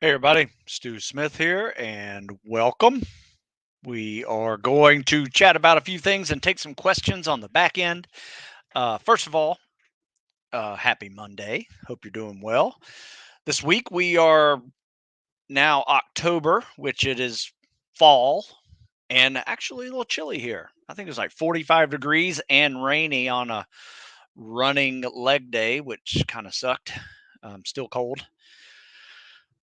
Hey everybody, Stu Smith here, and welcome. We are going to chat about a few things and take some questions on the back end. First of all, happy Monday. Hope you're doing well. This week we are now October, which it is fall, and actually a little chilly here. I think it's like 45 degrees and rainy on a running leg day, which kind of sucked. Still cold.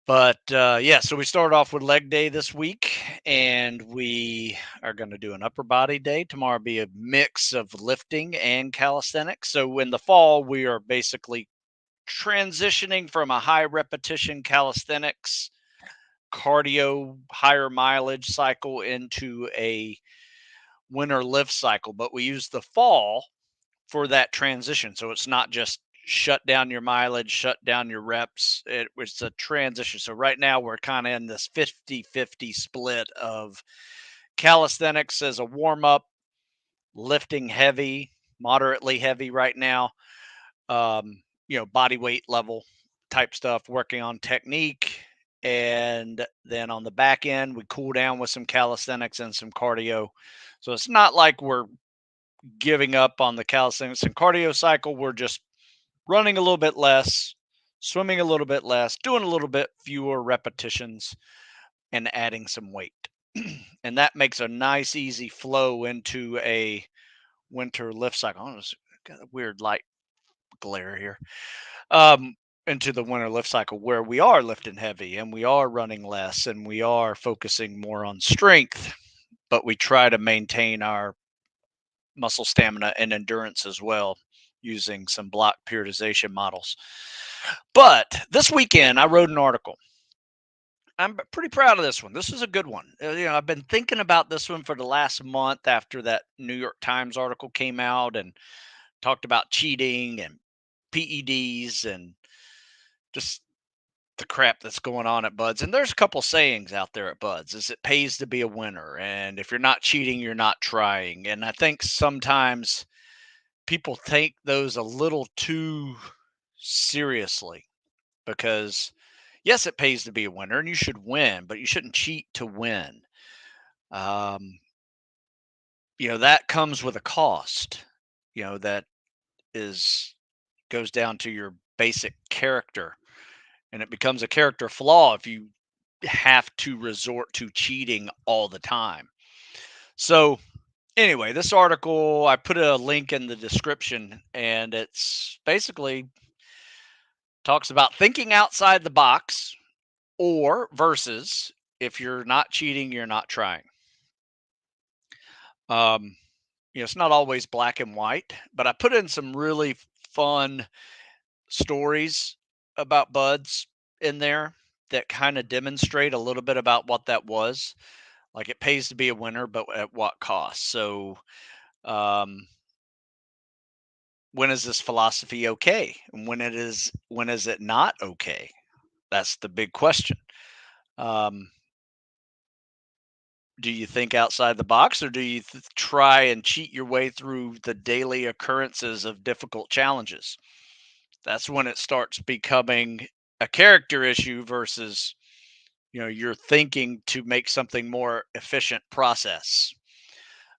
But yeah, so we started off with leg day this week, and we are going to do an upper body day. Tomorrow will be a mix of lifting and calisthenics. So in the fall, we are basically transitioning from a high repetition calisthenics cardio higher mileage cycle into a winter lift cycle. But we use the fall for that transition. So it's not just shut down your mileage, shut down your reps. It was a transition. So right now we're kind of in this 50-50 split of calisthenics as a warm up, lifting heavy, moderately heavy right now, body weight level type stuff, working on technique. And then on the back end, we cool down with some calisthenics and some cardio. So it's not like we're giving up on the calisthenics and cardio cycle. We're just running a little bit less, swimming a little bit less, doing a little bit fewer repetitions, and adding some weight. And that makes a nice, easy flow into a winter lift cycle. Oh, it's got a weird light glare here. Um, into the winter lift cycle where we are lifting heavy and we are running less and we are focusing more on strength, but we try to maintain our muscle stamina and endurance as well using some block periodization models. But this weekend, I wrote an article. I'm pretty proud of this one. This is a good one. I've been thinking about this one for the last month after that New York Times article came out and talked about cheating and PEDs and just the crap that's going on at Buds. And there's a couple sayings out there at Buds is it pays to be a winner. And if you're not cheating, you're not trying. And I think sometimes people take those a little too seriously because yes, it pays to be a winner and you should win, but you shouldn't cheat to win. Um, that comes with a cost, that is goes down to your basic character and it becomes a character flaw if you have to resort to cheating all the time. So, anyway, this article, I put a link in the description and it's basically talks about thinking outside the box or versus if you're not cheating, you're not trying. Um, it's not always black and white, but I put in some really fun stories about buds in there that kind of demonstrate a little bit about what that was. Like it pays to be a winner, but at what cost? So, um, when is this philosophy okay? And when is it not okay? That's the big question. Um, do you think outside the box or do you try and cheat your way through the daily occurrences of difficult challenges? That's when it starts becoming a character issue versus you're thinking to make something more efficient process.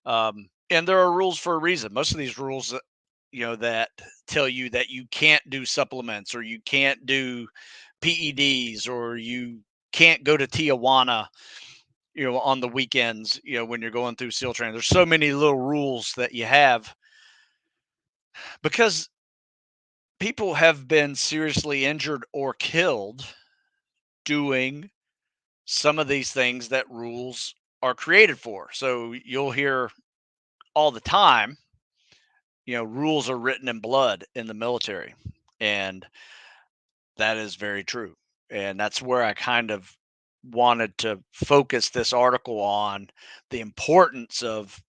And there are rules for a reason. Most of these rules that tell you that you can't do supplements or you can't do PEDs or you can't go to Tijuana on the weekends, when you're going through SEAL training. There's so many little rules that you have because people have been seriously injured or killed doing some of these things that rules are created for. So you'll hear all the time, rules are written in blood in the military. And that is very true. And that's where I kind of wanted to focus this article on the importance of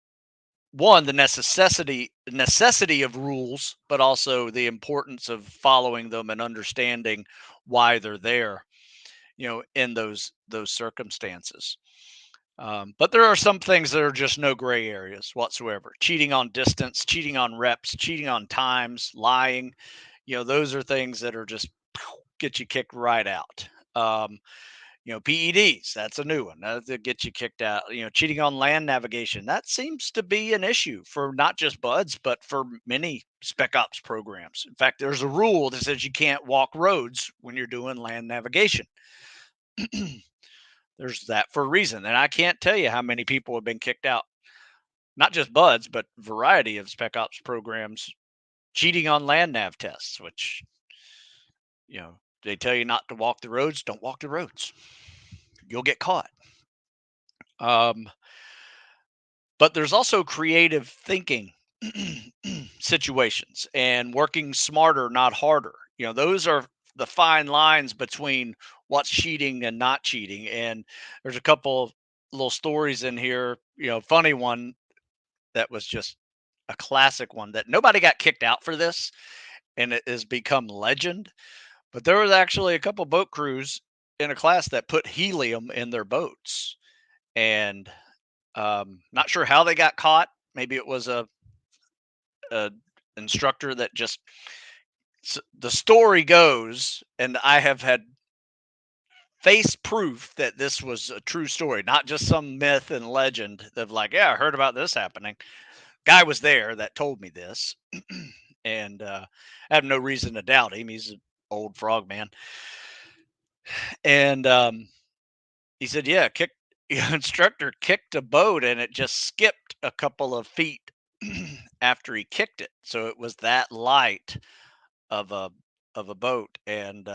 one, the necessity of rules, but also the importance of following them and understanding why they're there, in those circumstances. But there are some things that are just no gray areas whatsoever. Cheating on distance, cheating on reps, cheating on times, lying, those are things that are just get you kicked right out. Um, PEDs, that's a new one that gets you kicked out. Cheating on land navigation, that seems to be an issue for not just buds, but for many spec ops programs. In fact, there's a rule that says you can't walk roads when you're doing land navigation. There's that for a reason. And I can't tell you how many people have been kicked out, not just buds, but variety of spec ops programs cheating on land nav tests, which, they tell you not to walk the roads. Don't walk the roads. You'll get caught. Um, but there's also creative thinking situations and working smarter, not harder. Those are the fine lines between what's cheating and not cheating. And there's a couple little stories in here, funny one that was just a classic one that nobody got kicked out for this, and it has become legend. But there was actually a couple boat crews in a class that put helium in their boats, and not sure how they got caught. Maybe it was a instructor that just. The story goes, and I have had face proof that this was a true story, not just some myth and legend of like, yeah, I heard about this happening. Guy was there that told me this, and I have no reason to doubt him. He's an old frog man, and he said, yeah, instructor kicked a boat and it just skipped a couple of feet after he kicked it, so it was that light of a boat, and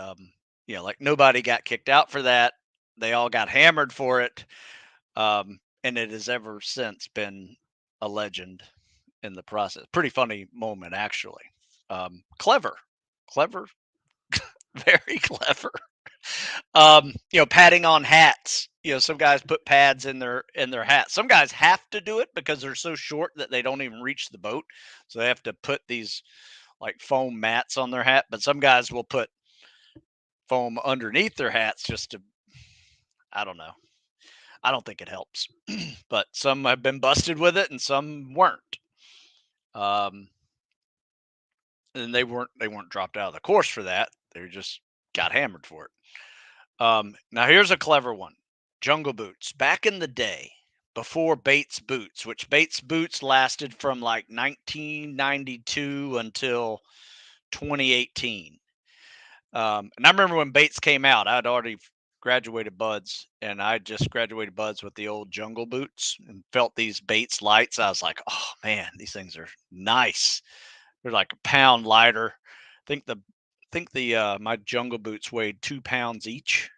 like nobody got kicked out for that. They all got hammered for it, and it has ever since been a legend in the process. Pretty funny moment, actually. Clever, clever, very clever. Padding on hats. Some guys put pads in their hats. Some guys have to do it because they're so short that they don't even reach the boat, so they have to put these like foam mats on their hat. But some guys will put foam underneath their hats just to, I don't know. I don't think it helps, but some have been busted with it and some weren't. Um, and they weren't dropped out of the course for that. They just got hammered for it. Now here's a clever one. Jungle boots. Back in the day, before Bates boots, which Bates boots lasted from like 1992 until 2018. And I remember when Bates came out, I'd already graduated buds, and I just graduated buds with the old jungle boots and felt these Bates lights. I was like, oh man, these things are nice. They're like a pound lighter. I think the my jungle boots weighed 2 pounds each.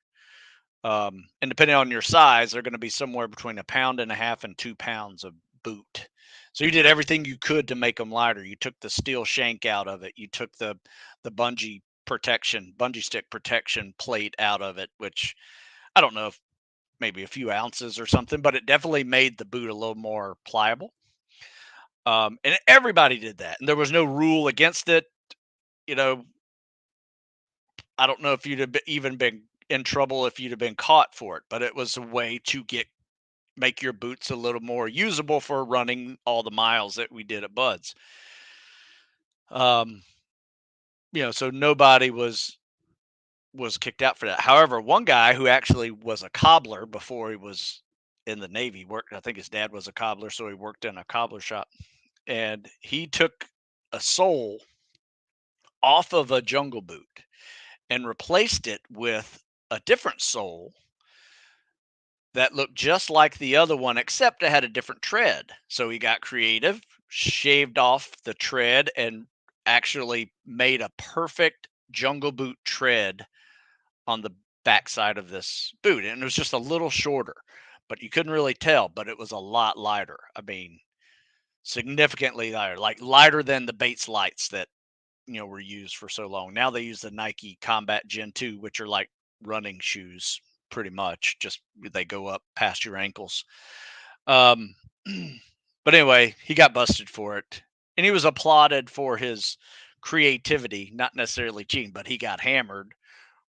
And depending on your size, they're going to be somewhere between a pound and a half and 2 pounds of boot. So you did everything you could to make them lighter. You took the steel shank out of it. You took the bungee stick protection plate out of it, which I don't know if maybe a few ounces or something, but it definitely made the boot a little more pliable. And everybody did that, and there was no rule against it. You know, I don't know if you'd have even been in trouble if you'd have been caught for it, but it was a way to make your boots a little more usable for running all the miles that we did at Buds. Um, so nobody was kicked out for that. However, one guy who actually was a cobbler before he was in the Navy worked. I think his dad was a cobbler, so he worked in a cobbler shop, and he took a sole off of a jungle boot and replaced it with a different sole that looked just like the other one, except it had a different tread. So he got creative, shaved off the tread, and actually made a perfect jungle boot tread on the backside of this boot. And it was just a little shorter, but you couldn't really tell, but it was a lot lighter. I mean, significantly lighter, like lighter than the Bates lights that were used for so long. Now they use the Nike Combat Gen 2, which are like running shoes pretty much. Just they go up past your ankles. Um, but anyway, he got busted for it, and he was applauded for his creativity, not necessarily cheating, but he got hammered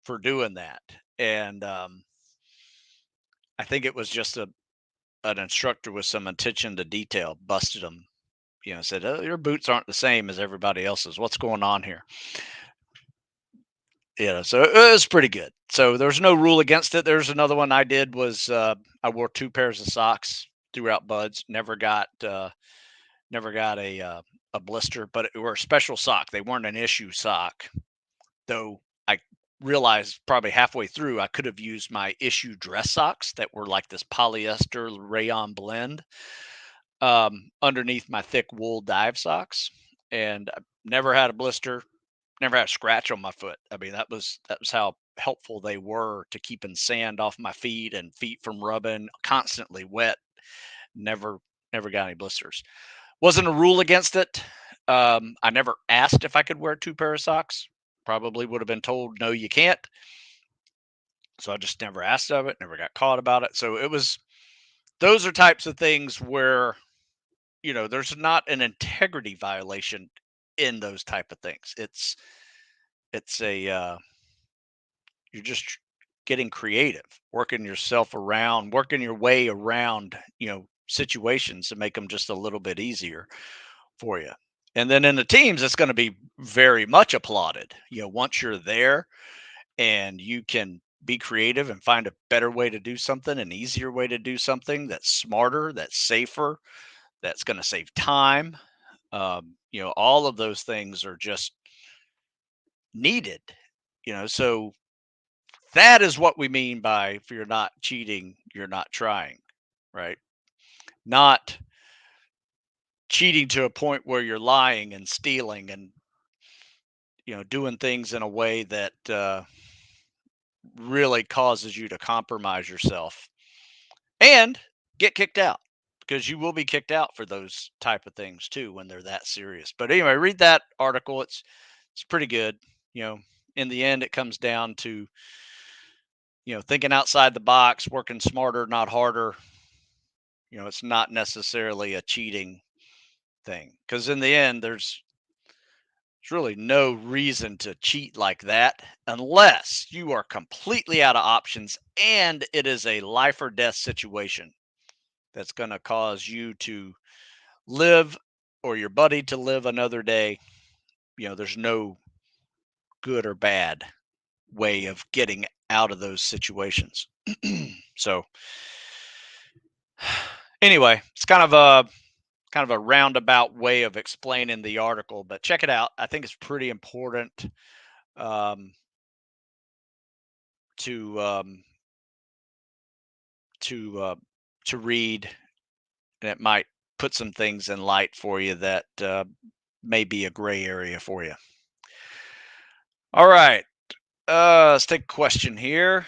for doing that. And I think it was just an instructor with some attention to detail busted him. Said, "Oh, your boots aren't the same as everybody else's. What's going on here?" So it was pretty good. So there's no rule against it. There's another one I did was I wore two pairs of socks throughout buds. Never got a blister, but it were a special sock. They weren't an issue sock, though. I realized probably halfway through I could have used my issue dress socks that were like this polyester rayon blend underneath my thick wool dive socks, and I never had a blister, never had a scratch on my foot. I mean, that was how helpful they were to keeping sand off my feet and feet from rubbing, constantly wet. Never got any blisters. Wasn't a rule against it. I never asked if I could wear two pair of socks. Probably would have been told no, you can't. So I just never asked of it. Never got caught about it. So it was. Those are types of things where there's not an integrity violation in those type of things. It's a you're just getting creative, working yourself around, working your way around, situations to make them just a little bit easier for you. And then in the teams, it's going to be very much applauded. Once you're there and you can be creative and find a better way to do something, an easier way to do something that's smarter, that's safer, that's going to save time. All of those things are just needed. So that is what we mean by if you're not cheating, you're not trying, right? Not cheating to a point where you're lying and stealing and doing things in a way that really causes you to compromise yourself and get kicked out, because you will be kicked out for those type of things too when they're that serious. But anyway, read that article. It's pretty good. You know, in the end, it comes down to thinking outside the box, working smarter, not harder. It's not necessarily a cheating thing, because in the end, there's really no reason to cheat like that unless you are completely out of options and it is a life or death situation that's going to cause you to live or your buddy to live another day. There's no good or bad way of getting out of those situations. So anyway, it's kind of a roundabout way of explaining the article, but check it out. I think it's pretty important um, to to uh, to read, and it might put some things in light for you that may be a gray area for you. All right, let's take a question here.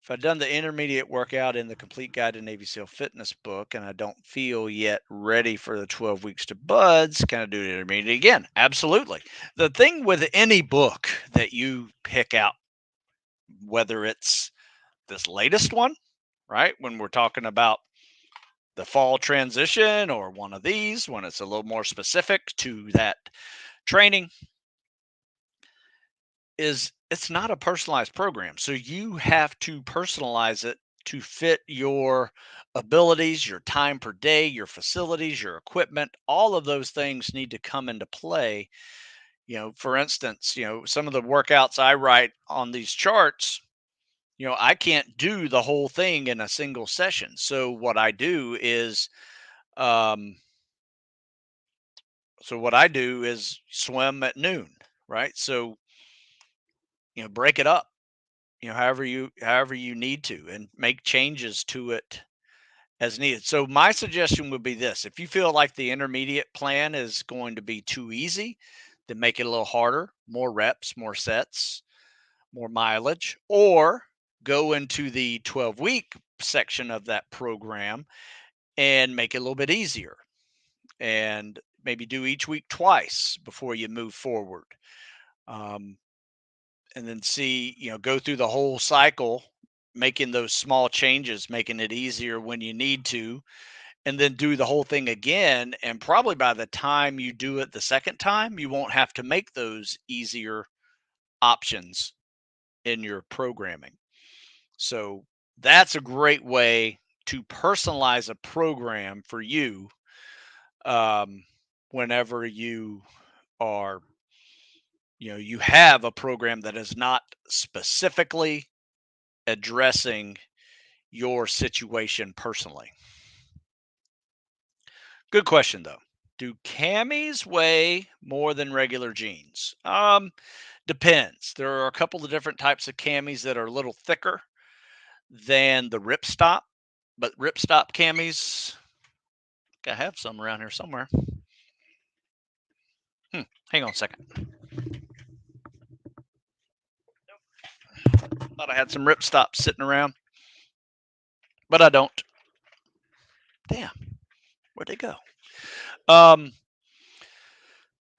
If I've done the intermediate workout in the Complete Guide to Navy SEAL Fitness book and I don't feel yet ready for the 12 weeks to buds, can I do the intermediate again? Absolutely. The thing with any book that you pick out, whether it's this latest one, right? When we're talking about the fall transition, or one of these, when it's a little more specific to that training, is it's not a personalized program. So you have to personalize it to fit your abilities, your time per day, your facilities, your equipment. All of those things need to come into play. For instance, some of the workouts I write on these charts, I can't do the whole thing in a single session. So what I do is, um, swim at noon, right? So break it up, however you need to, and make changes to it as needed. So my suggestion would be this: if you feel like the intermediate plan is going to be too easy, then make it a little harder, more reps, more sets, more mileage, or go into the 12-week section of that program and make it a little bit easier, and maybe do each week twice before you move forward. Um, and then see, go through the whole cycle, making those small changes, making it easier when you need to, and then do the whole thing again. And probably by the time you do it the second time, you won't have to make those easier options in your programming. So that's a great way to personalize a program for you, um, whenever you are you have a program that is not specifically addressing your situation personally. Good question though. Do camis weigh more than regular jeans? Depends. There are a couple of different types of camis that are a little thicker than the ripstop, but ripstop camis, I have some around here somewhere. Hang on a second. Thought I had some ripstops sitting around, but I don't. Damn, where'd they go?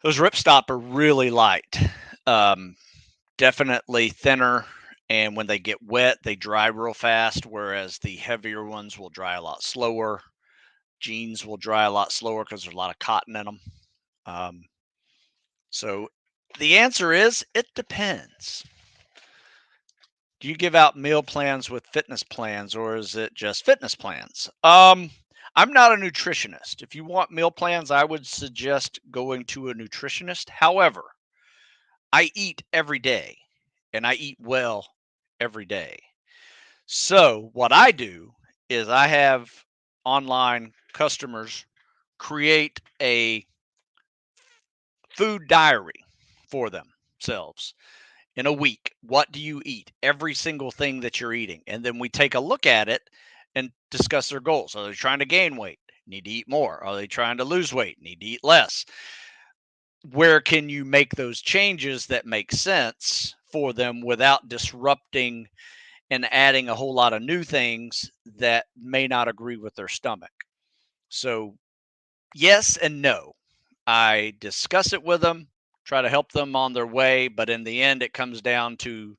Those ripstop are really light. Definitely thinner, and when they get wet, they dry real fast, whereas the heavier ones will dry a lot slower. Jeans will dry a lot slower because there's a lot of cotton in them. So the answer is it depends. Do you give out meal plans with fitness plans, or is it just fitness plans? I'm not a nutritionist. If you want meal plans, I would suggest going to a nutritionist. However, I eat every day and I eat well every day. So what I do is I have online customers create a food diary for themselves in a week. What do you eat? Every single thing that you're eating. And then we take a look at it and discuss their goals. Are they trying to gain weight? Need to eat more. Are they trying to lose weight? Need to eat less. Where can you make those changes that make sense for them without disrupting and adding a whole lot of new things that may not agree with their stomach? So, yes and no. I discuss it with them, try to help them on their way, but in the end, it comes down to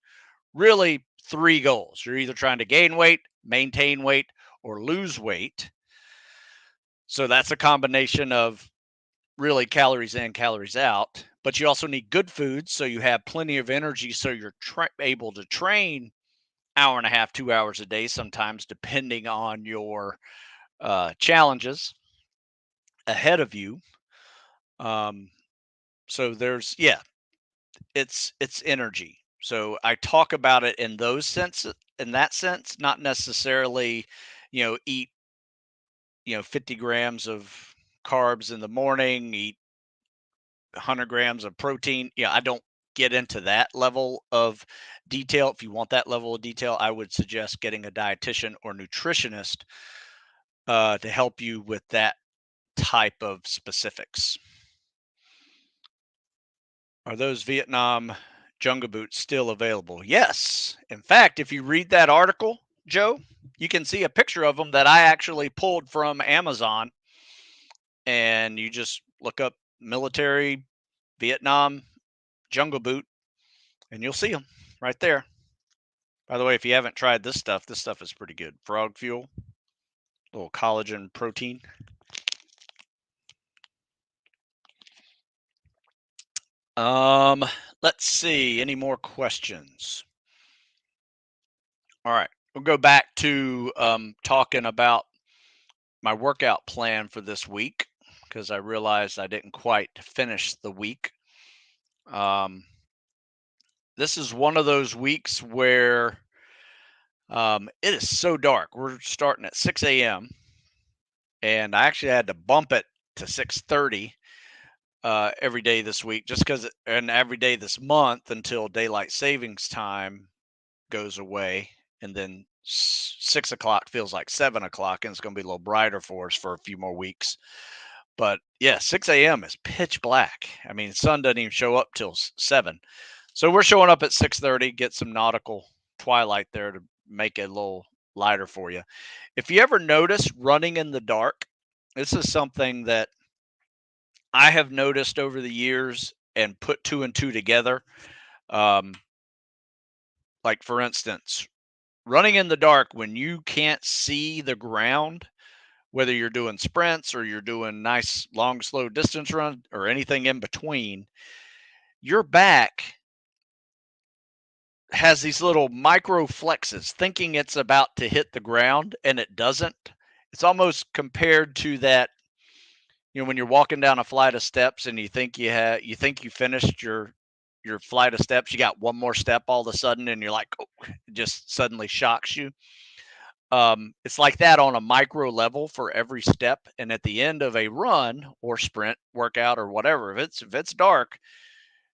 really three goals. You're either trying to gain weight, maintain weight, or lose weight. So that's a combination of really calories in, calories out. But you also need good food so you have plenty of energy so you're able to train hour and a half, 2 hours a day, sometimes depending on your challenges ahead of you. Um, so there's it's energy. So I talk about it in those sense in that sense, not necessarily, eat 50 grams of carbs in the morning, eat 100 grams of protein. Yeah, I don't get into that level of detail. If you want that level of detail, I would suggest getting a dietitian or nutritionist to help you with that type of specifics. Are those Vietnam jungle boots still available? Yes. In fact, if you read that article, Joe, you can see a picture of them that I actually pulled from Amazon. And you just look up military Vietnam jungle boot and you'll see them right there. By the way, if you haven't tried this stuff is pretty good. Frog fuel, a little collagen protein. Um, let's see. Any more questions? All right. We'll go back to talking about my workout plan for this week because I realized I didn't quite finish the week. This is one of those weeks where it is so dark. We're starting at 6 a.m. and I actually had to bump it to 6:30 every day this week, just because, and every day this month until daylight savings time goes away, and then 6 o'clock feels like 7 o'clock, and it's going to be a little brighter for us for a few more weeks. But yeah, 6 a.m. is pitch black. I mean, the sun doesn't even show up till 7. So we're showing up at 6:30, get some nautical twilight there to make it a little lighter for you. If you ever notice running in the dark, this is something that I have noticed over the years and put two and two together. Um, like for instance, running in the dark when you can't see the ground, whether you're doing sprints or you're doing nice long slow distance run or anything in between, your back has these little micro flexes thinking it's about to hit the ground and it doesn't. It's almost compared to that, when you're walking down a flight of steps and you think you finished your your flight of steps, you got one more step all of a sudden, and you're like, oh, it just suddenly shocks you. It's like that on a micro level for every step. And at the end of a run or sprint workout or whatever, if it's dark,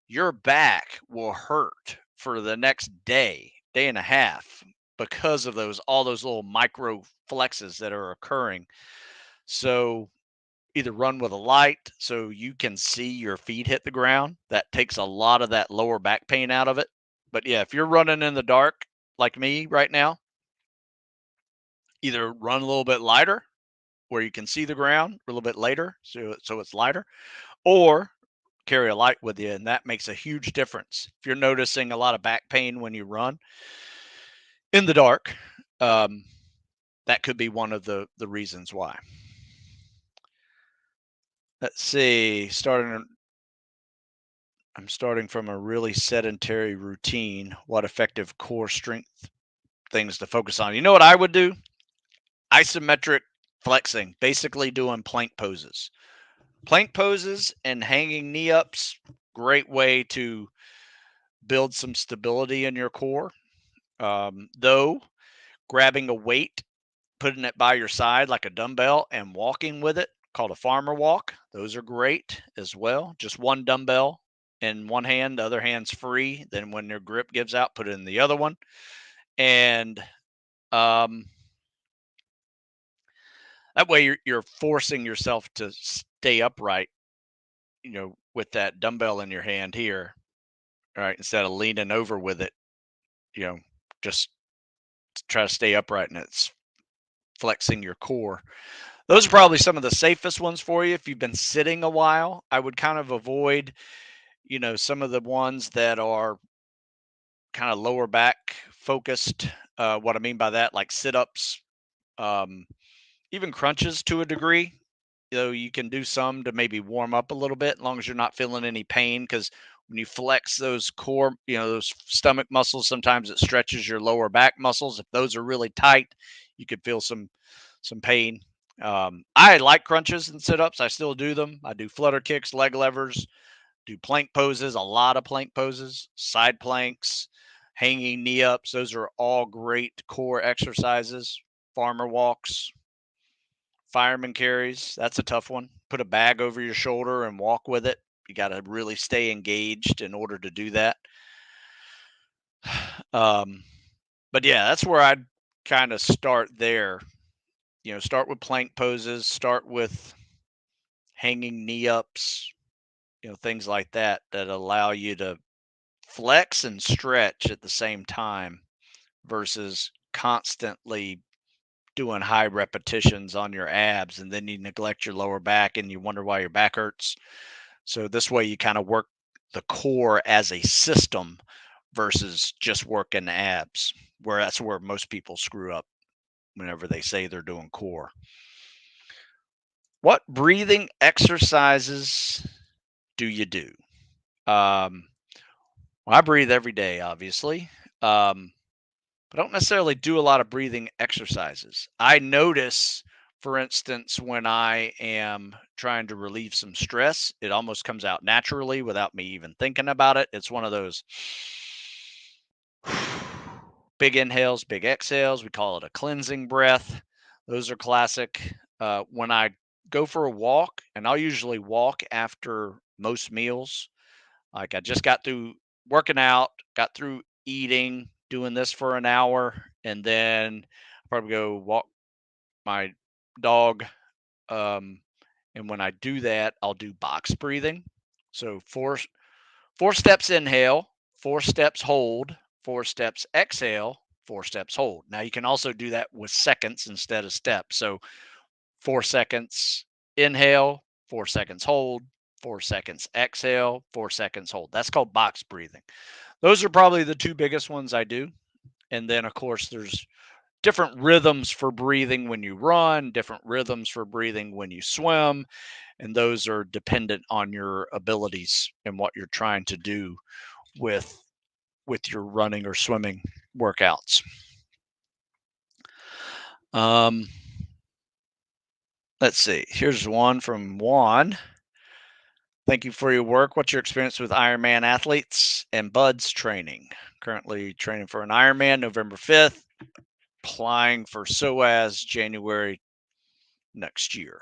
your back will hurt for the next day and a half because of those all those little micro flexes that are occurring. So either run with a light so you can see your feet hit the ground. That takes a lot of that lower back pain out of it. But yeah, if you're running in the dark like me right now, either run a little bit lighter where you can see the ground a little bit later so it's lighter, or carry a light with you, and that makes a huge difference. If you're noticing a lot of back pain when you run in the dark, um, that could be one of the reasons why. Let's see. I'm starting from a really sedentary routine. What effective core strength things to focus on? You know what I would do? Isometric flexing, basically doing plank poses. Plank poses and hanging knee ups, great way to build some stability in your core. Though grabbing a weight, putting it by your side like a dumbbell, and walking with it, called a farmer walk, those are great as well. Just one dumbbell in one hand, the other hand's free. Then when your grip gives out, put it in the other one. And um, that way you're forcing yourself to stay upright, with that dumbbell in your hand here, right? Instead of leaning over with it, you know, just try to stay upright, and it's flexing your core. Those are probably some of the safest ones for you. If you've been sitting a while, I would kind of avoid, some of the ones that are kind of lower back focused. What I mean by that, like sit ups, um, even crunches to a degree. You can do some to maybe warm up a little bit, as long as you're not feeling any pain. Because when you flex those core, those stomach muscles, sometimes it stretches your lower back muscles. If those are really tight, you could feel some pain. I like crunches and sit ups. I still do them. I do flutter kicks, leg levers, do plank poses, a lot of plank poses, side planks, hanging knee ups. Those are all great core exercises. Farmer walks, fireman carries. That's a tough one. Put a bag over your shoulder and walk with it. You got to really stay engaged in order to do that. Um, but yeah, that's where I'd kind of start there. Start with plank poses, start with hanging knee ups, things like that allow you to flex and stretch at the same time versus constantly doing high repetitions on your abs, and then you neglect your lower back and you wonder why your back hurts. So this way you kind of work the core as a system versus just working the abs, where that's where most people screw up whenever they say they're doing core. What breathing exercises do you do? Um, well, I breathe every day, obviously. But I don't necessarily do a lot of breathing exercises. I notice, for instance, when I am trying to relieve some stress, it almost comes out naturally without me even thinking about it. It's one of those big inhales, big exhales. We call it a cleansing breath. Those are classic. When I go for a walk, and I'll usually walk after most meals, like I just got through working out, got through eating, doing this for an hour, and then I'll probably go walk my dog. Um, and when I do that, I'll do box breathing. So four steps inhale, 4 steps hold, 4 steps exhale, 4 steps hold. Now you can also do that with seconds instead of steps. So 4 seconds inhale, 4 seconds hold, 4 seconds exhale, 4 seconds hold. That's called box breathing. Those are probably the two biggest ones I do. And then, of course, there's different rhythms for breathing when you run, different rhythms for breathing when you swim. And those are dependent on your abilities and what you're trying to do with your running or swimming workouts. Um, let's see. Here's one from Juan. Thank you for your work. What's your experience with Ironman athletes and buds training? Currently training for an Ironman November 5th, applying for SOAS January next year.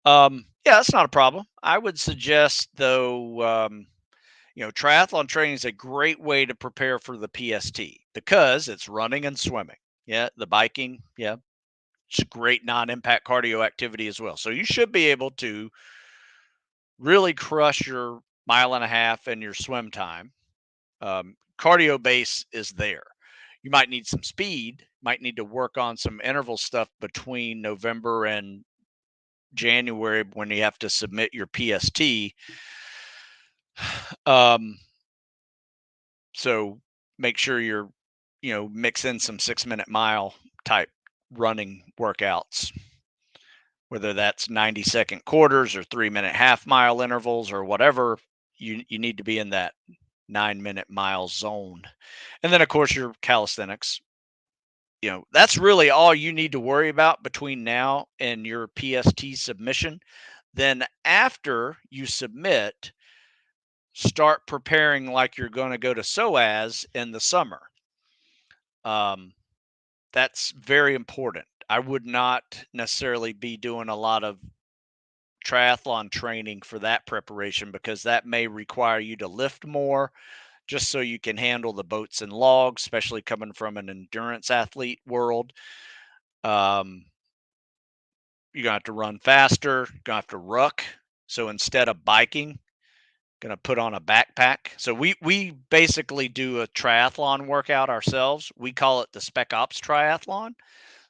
Yeah, that's not a problem. I would suggest, though, triathlon training is a great way to prepare for the PST because it's running and swimming. Yeah, the biking, yeah, it's great non-impact cardio activity as well. So you should be able to really crush your mile and a half and your swim time. Cardio base is there. You might need some speed, might need to work on some interval stuff between November and January when you have to submit your PST. Um, so make sure you're, mix in some 6 minute mile type running workouts, whether that's 90-second quarters or 3 minute half mile intervals or whatever. You need to be in that 9 minute mile zone. And then, of course, your calisthenics. That's really all you need to worry about between now and your PST submission. Then, after you submit, start preparing like you're going to go to SOAS in the summer. That's very important. I would not necessarily be doing a lot of triathlon training for that preparation because that may require you to lift more just so you can handle the boats and logs, especially coming from an endurance athlete world. Um, you're gonna have to run faster, you're gonna have to ruck. So instead of biking, gonna put on a backpack. So we basically do a triathlon workout ourselves. We call it the Spec Ops triathlon.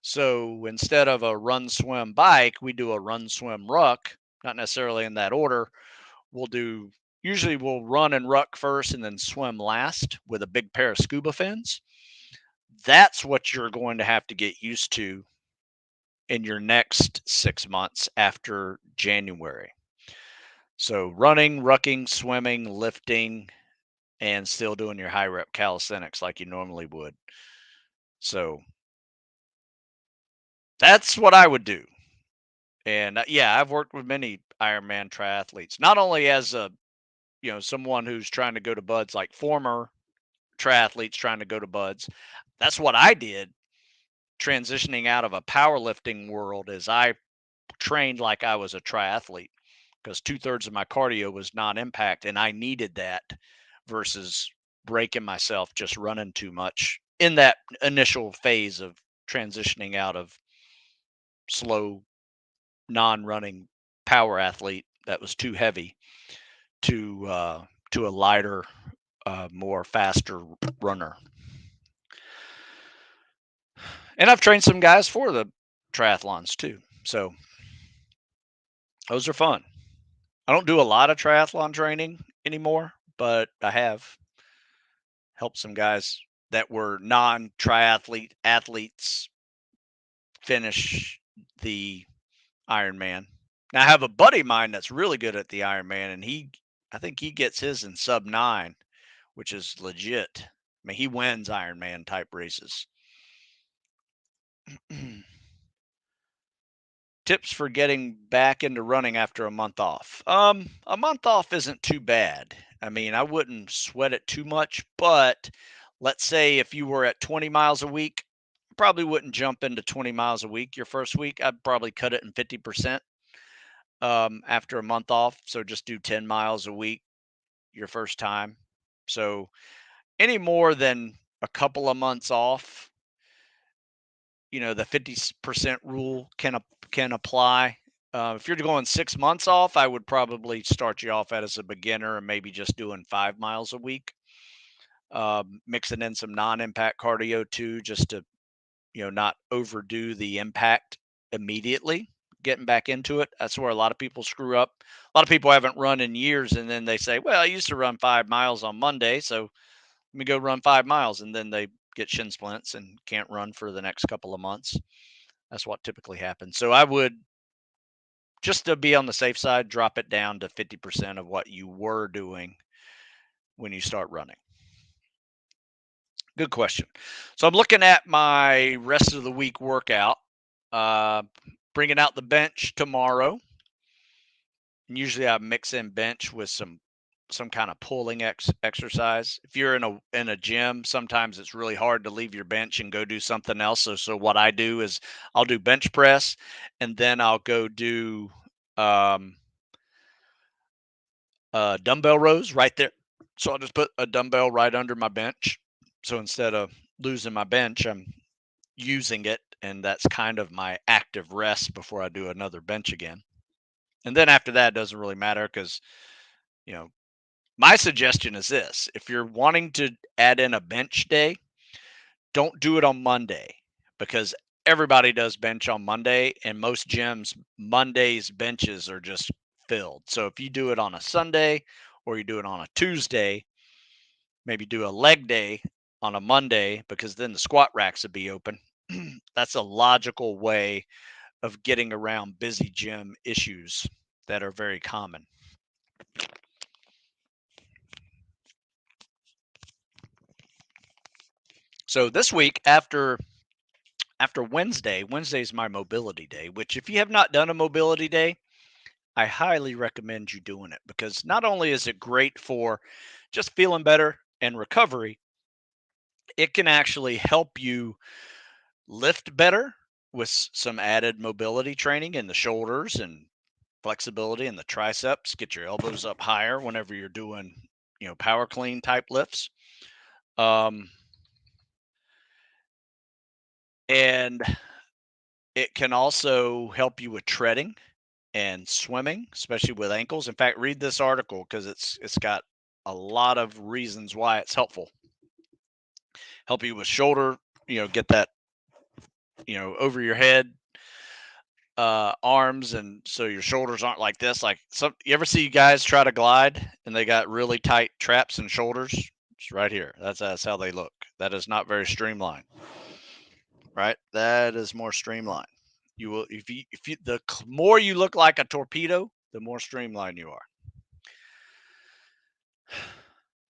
So instead of a run, swim, bike, we do a run, swim, ruck. Not necessarily in that order. We'll do Usually we'll run and ruck first and then swim last with a big pair of scuba fins. That's what you're going to have to get used to in your next 6 months after January. So running, rucking, swimming, lifting, and still doing your high rep calisthenics like you normally would. So that's what I would do. And yeah, I've worked with many Ironman triathletes, not only as a, someone who's trying to go to buds, like former triathletes trying to go to buds. That's what I did transitioning out of a powerlifting world. Is I trained like I was a triathlete because 2/3 of my cardio was non-impact and I needed that versus breaking myself just running too much in that initial phase of transitioning out of slow non-running power athlete that was too heavy to a lighter, more faster runner. And I've trained some guys for the triathlons too. So those are fun. I don't do a lot of triathlon training anymore, but I have helped some guys that were non-triathlete athletes finish the Ironman. Now I have a buddy of mine that's really good at the Ironman, and I think he gets his in sub 9, which is legit. I mean, he wins Ironman type races. Tips for getting back into running after a month off. A month off isn't too bad. I mean, I wouldn't sweat it too much, but let's say if you were at 20 miles a week, probably wouldn't jump into 20 miles a week your first week. I'd probably cut it in 50% after a month off. So just do 10 miles a week your first time. So any more than a couple of months off, the 50% rule can apply. If you're going 6 months off, I would probably start you off as a beginner and maybe just doing 5 miles a week, mixing in some non-impact cardio too, just to not overdo the impact immediately. Getting back into it, that's where a lot of people screw up. A lot of people haven't run in years, and then they say, "Well, I used to run 5 miles on Monday, so let me go run 5 miles," and then they get shin splints and can't run for the next couple of months. That's what typically happens. So I would, just to be on the safe side, drop it down to 50% of what you were doing when you start running. Good question. So I'm looking at my rest of the week workout, uh, bringing out the bench tomorrow. And usually I mix in bench with some kind of pulling exercise. If you're in a gym, sometimes it's really hard to leave your bench and go do something else. So what I do is I'll do bench press, and then I'll go do um, dumbbell rows right there. So I'll just put a dumbbell right under my bench. So instead of losing my bench, I'm using it, and that's kind of my active rest before I do another bench again. And then after that, it doesn't really matter because, you know, my suggestion is this: if you're wanting to add in a bench day, don't do it on Monday because everybody does bench on Monday, and most gyms, Monday's benches are just filled. So if you do it on a Sunday or you do it on a Tuesday, maybe do a leg day on a Monday because then the squat racks would be open. That's a logical way of getting around busy gym issues that are very common. So this week after Wednesday's my mobility day, which if you have not done a mobility day, I highly recommend you doing it because not only is it great for just feeling better and recovery, it can actually help you lift better with some added mobility training in the shoulders and flexibility in the triceps, get your elbows up higher whenever you're doing, power clean type lifts. Um, and it can also help you with treading and swimming, especially with ankles. In fact, read this article because it's got a lot of reasons why it's helpful. Help you with shoulder, get that, over your head, arms, and so your shoulders aren't like this. Like some, you ever see guys try to glide and they got really tight traps and shoulders? It's right here. That's how they look. That is not very streamlined, right? That is more streamlined. You will if you more you look like a torpedo, the more streamlined you are.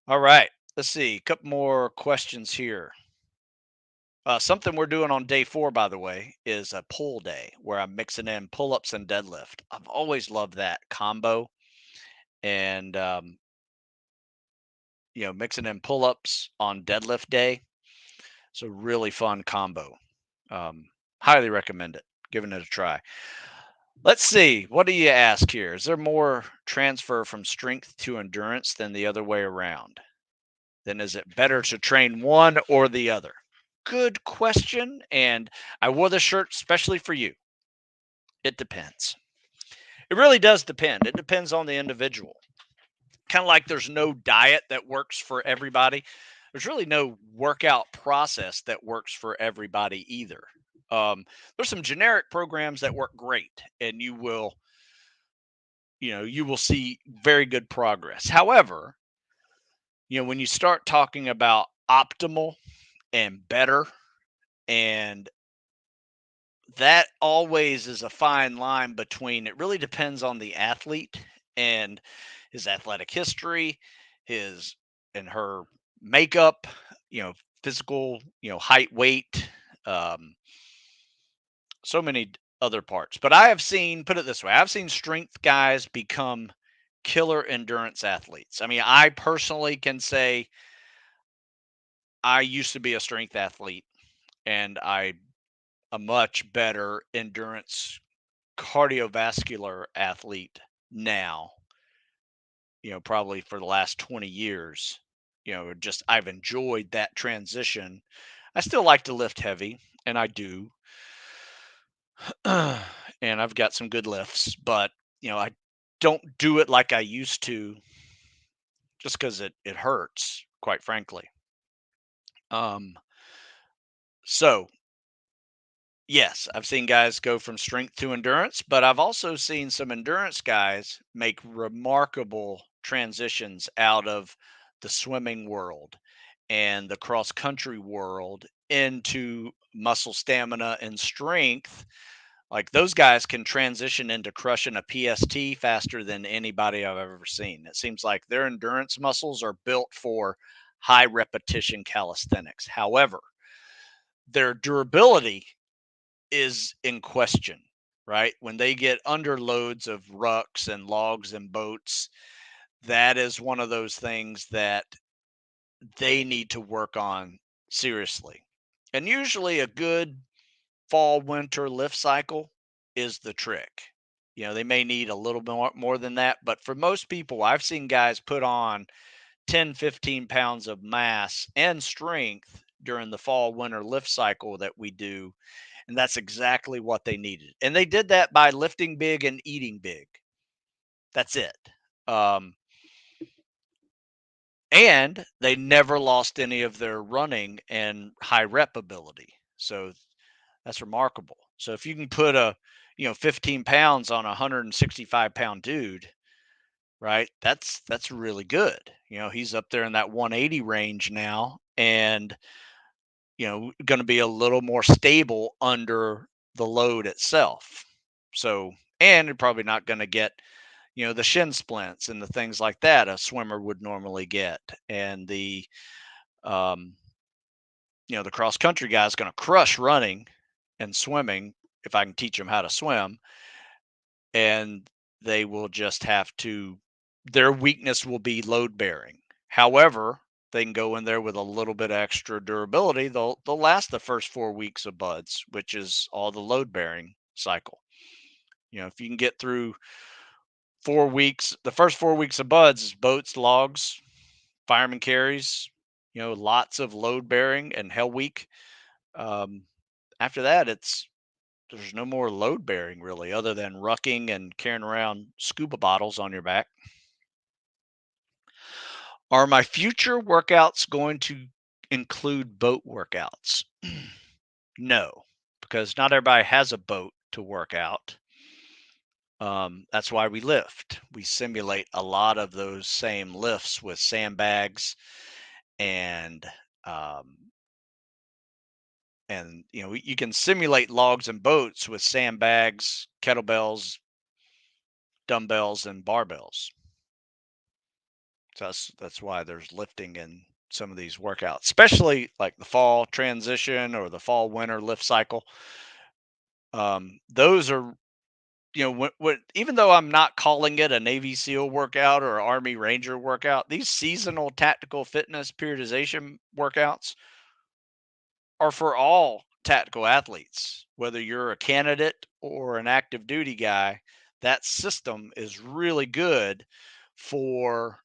All right. Let's see. A couple more questions here. Something we're doing on day 4, by the way, is a pull day where I'm mixing in pull ups and deadlift. I've always loved that combo, and mixing in pull ups on deadlift day. It's a really fun combo. Um, Highly recommend it. Giving it a try. Let's see. What do you ask here? Is there more transfer from strength to endurance than the other way around? Then is it better to train one or the other? Good question. And I wore the shirt especially for you. It depends. It really does depend. It depends on the individual. Kind of like there's no diet that works for everybody. There's really no workout process that works for everybody either. There's some generic programs that work great, and you will see very good progress. However, when you start talking about optimal and better, and that always is a fine line between, it really depends on the athlete and his athletic history, his and her makeup, physical, height, weight, um, so many other parts. But I have seen, put it this way, I've seen strength guys become killer endurance athletes. I mean, I personally can say I used to be a strength athlete, and I a much better endurance cardiovascular athlete now, probably for the last 20 years. Just I've enjoyed that transition. I still like to lift heavy, and I do. And I've got some good lifts, but I don't do it like I used to just because it hurts, quite frankly. Um, so yes, I've seen guys go from strength to endurance, but I've also seen some endurance guys make remarkable transitions out of the swimming world and the cross country world into muscle stamina and strength. Like those guys can transition into crushing a PST faster than anybody I've ever seen. It seems like their endurance muscles are built for high repetition calisthenics. However, their durability is in question. right? When they get under loads of rucks and logs and boats, that is one of those things that they need to work on seriously. And usually a good fall winter lift cycle is the trick. They may need a little bit more than that, but for most people, I've seen guys put on 10, 15 pounds of mass and strength during the fall winter lift cycle that we do. And that's exactly what they needed. And they did that by lifting big and eating big. That's it. Um, and they never lost any of their running and high rep ability. So that's remarkable. So if you can put 15 pounds on a 165-pound dude, right? That's really good. He's up there in that 180 range now, and going to be a little more stable under the load itself. So, and you're probably not going to get the shin splints and the things like that a swimmer would normally get, and um, the cross country guy is going to crush running and swimming if I can teach them how to swim, and they will just have to, their weakness will be load bearing. However, they can go in there with a little bit extra durability. They'll last the first 4 weeks of buds, which is all the load bearing cycle. If you can get through 4 weeks, the first 4 weeks of buds is boats, logs, fireman carries, lots of load bearing and hell week. Um, After that, there's no more load bearing really, other than rucking and carrying around scuba bottles on your back. Are my future workouts going to include boat workouts? No, because not everybody has a boat to work out. That's why we lift. We simulate a lot of those same lifts with sandbags and um, you can simulate logs and boats with sandbags, kettlebells, dumbbells, and barbells. So that's why there's lifting in some of these workouts, especially like the fall transition or the fall winter lift cycle. Those are, even though I'm not calling it a Navy SEAL workout or Army Ranger workout, these seasonal tactical fitness periodization workouts are for all tactical athletes, whether you're a candidate or an active duty guy. That system is really good for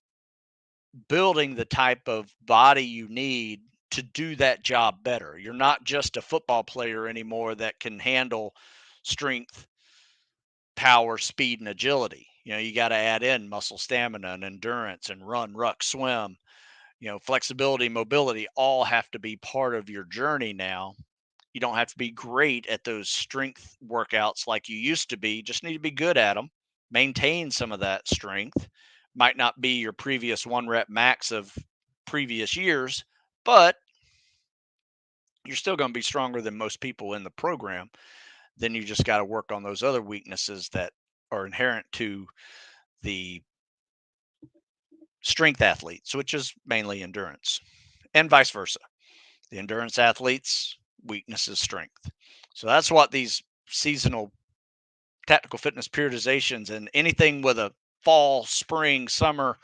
building the type of body you need to do that job better. You're not just a football player anymore that can handle strength, power, speed, and agility. You got to add in muscle stamina and endurance and run, ruck, swim. Flexibility, mobility all have to be part of your journey now. You don't have to be great at those strength workouts like you used to be. You just need to be good at them. Maintain some of that strength. Might not be your previous one rep max of previous years, but you're still going to be stronger than most people in the program. Then you just got to work on those other weaknesses that are inherent to the strength athletes, which is mainly endurance, and vice versa. The endurance athletes, weakness is strength. So that's what these seasonal tactical fitness periodizations and anything with a fall, spring, summer,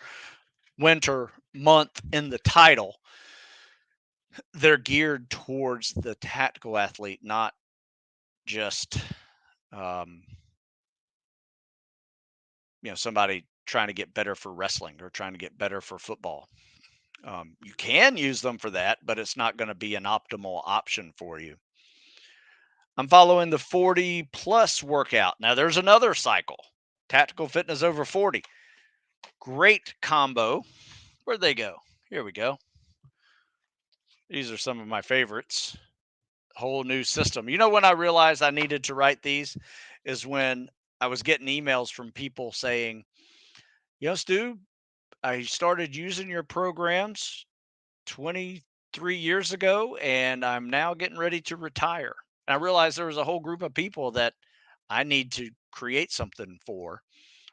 winter month in the title, they're geared towards the tactical athlete, not just um, somebody trying to get better for wrestling or trying to get better for football. You can use them for that, but it's not going to be an optimal option for you. I'm following the 40 plus workout. Now there's another cycle. Tactical fitness over 40. Great combo. Where'd they go? Here we go. These are some of my favorites. Whole new system. When I realized I needed to write these is when I was getting emails from people saying, Stu, I started using your programs 23 years ago and I'm now getting ready to retire. And I realized there was a whole group of people that I need to create something for,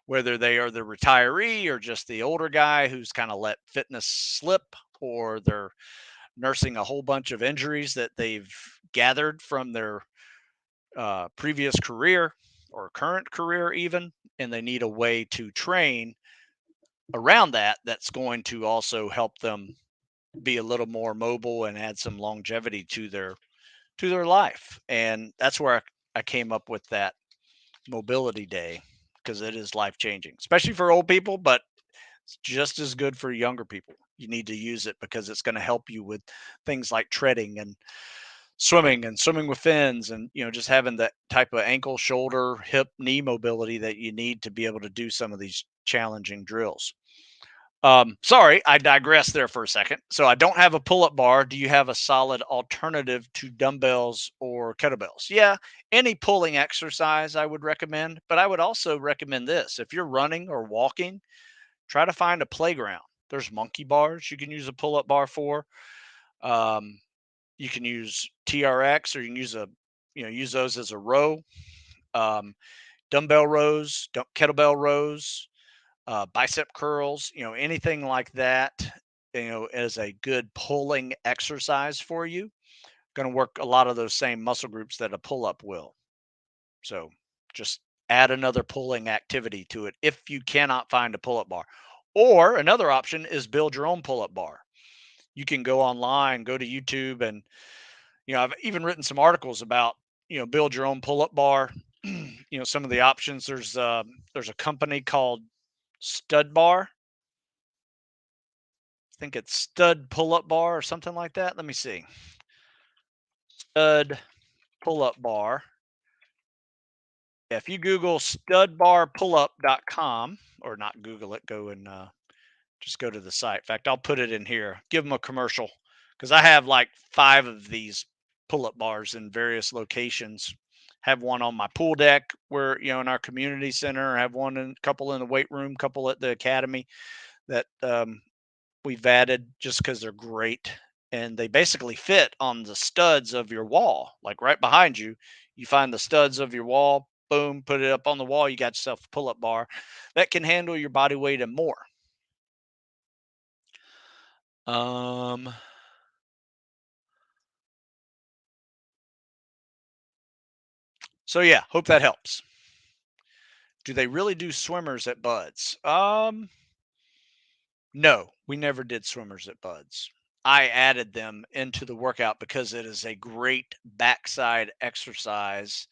whether they are the retiree or just the older guy who's kind of let fitness slip, or they're nursing a whole bunch of injuries that they've gathered from their previous career. or current career even, and they need a way to train around that that's going to also help them be a little more mobile and add some longevity to their life. And that's where I came up with that mobility day, because it is life changing, especially for old people, but it's just as good for younger people. You need to use it because it's going to help you with things like treading and swimming with fins, and just having that type of ankle, shoulder, hip, knee mobility that you need to be able to do some of these challenging drills. Sorry, I digressed there for a second. So I don't have a pull-up bar. Do you have a solid alternative to dumbbells or kettlebells? Yeah, any pulling exercise I would recommend, but I would also recommend this. If you're running or walking, try to find a playground. There's monkey bars you can use a pull-up bar for. Um, you can use TRX, or you can use use those as a row. Um, Dumbbell rows, kettlebell rows, bicep curls, anything like that, as a good pulling exercise for you. Going to work a lot of those same muscle groups that a pull up will. So just add another pulling activity to it if you cannot find a pull up bar. Or another option is build your own pull up bar. You can go online, go to YouTube, and I've even written some articles about build your own pull up bar. Some of the options. There's a company called Stud Bar. I think it's Stud Pull Up Bar or something like that. Let me see. Stud Pull Up Bar. If you Google studbarpullup.com, or not Google it, go and just go to the site. In fact, I'll put it in here. Give them a commercial, because I have like 5 of these pull up bars in various locations. Have one on my pool deck where, in our community center. I have one in a couple in the weight room, couple at the academy that we've added just because they're great. And they basically fit on the studs of your wall, like right behind you. You find the studs of your wall, boom, put it up on the wall. You got yourself a pull up bar that can handle your body weight and more. Um, so yeah, hope that helps. Do they really do swimmers at Buds? No, we never did swimmers at Buds. I added them into the workout because it is a great backside exercise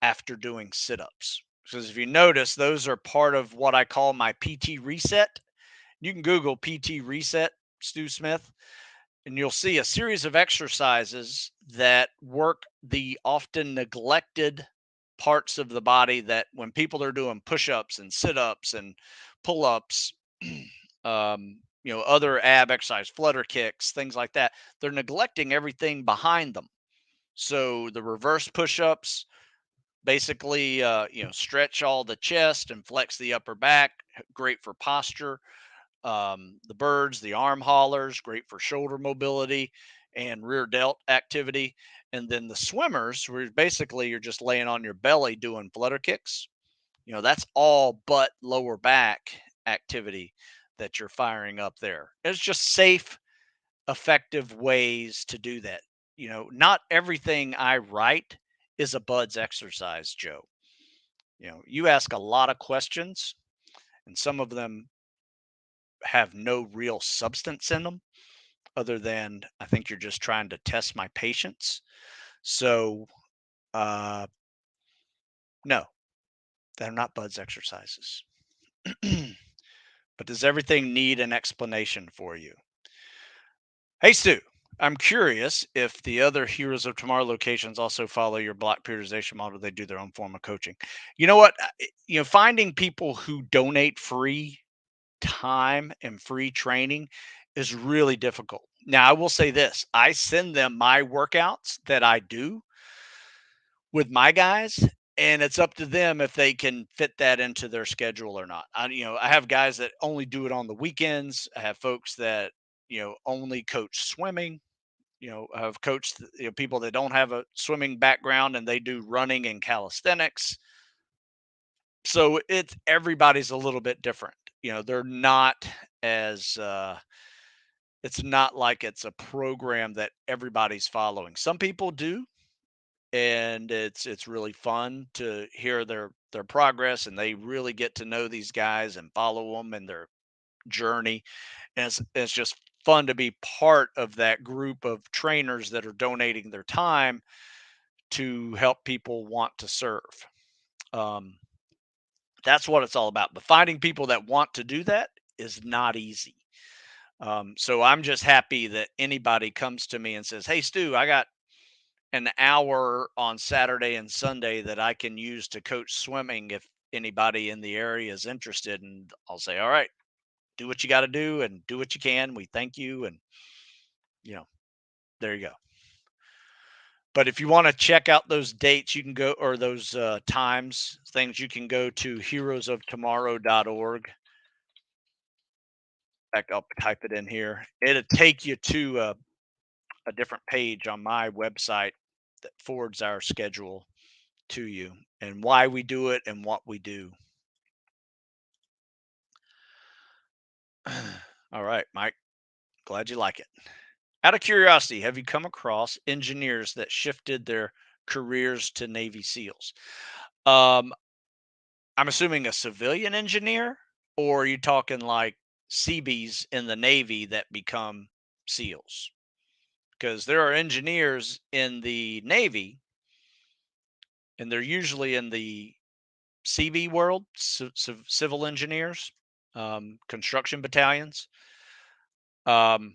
after doing sit-ups. Because if you notice, those are part of what I call my PT reset. You can Google PT reset, Stu Smith, and you'll see a series of exercises that work the often neglected parts of the body, that when people are doing push-ups and sit-ups and pull-ups, other ab exercise, flutter kicks, things like that, they're neglecting everything behind them. So the reverse push-ups, basically, stretch all the chest and flex the upper back, great for posture. The birds, the arm haulers, great for shoulder mobility and rear delt activity. And then the swimmers, where basically you're just laying on your belly doing flutter kicks. That's all but lower back activity that you're firing up there. It's just safe, effective ways to do that. Not everything I write is a Buds exercise, Joe. You ask a lot of questions, and some of them have no real substance in them, other than I think you're just trying to test my patience. So, uh, no, they're not Buds exercises. But does everything need an explanation for you? Hey, Stu, I'm curious if the other Heroes of Tomorrow locations also follow your block periodization model. They do their own form of coaching. You know what? Finding people who donate free time and free training is really difficult. Now, I will say this: I send them my workouts that I do with my guys, and it's up to them if they can fit that into their schedule or not. I have guys that only do it on the weekends. I have folks that only coach swimming. I've coached people that don't have a swimming background and they do running and calisthenics. So it's everybody's a little bit different. They're not as it's not like it's a program that everybody's following. Some people do, and it's really fun to hear their progress, and they really get to know these guys and follow them and their journey. And it's just fun to be part of that group of trainers that are donating their time to help people want to serve. Um, that's what it's all about. But finding people that want to do that is not easy. So I'm just happy that anybody comes to me and says, "Hey, Stu, I got an hour on Saturday and Sunday that I can use to coach swimming if anybody in the area is interested." And I'll say, "All right, do what you got to do and do what you can. We thank you." And, you know, there you go. But if you want to check out those dates, you can go, or those times, things, you can go to heroesoftomorrow.org. In fact, I'll type it in here. It'll take you to a different page on my website that forwards our schedule to you and why we do it and what we do. All right, Mike. Glad you like it. Out of curiosity, have you come across engineers that shifted their careers to Navy SEALs? Um, I'm assuming a civilian engineer, or are you talking like Seabees in the Navy that become SEALs? Because there are engineers in the Navy, and they're usually in the CB world, civil engineers, construction battalions. Um,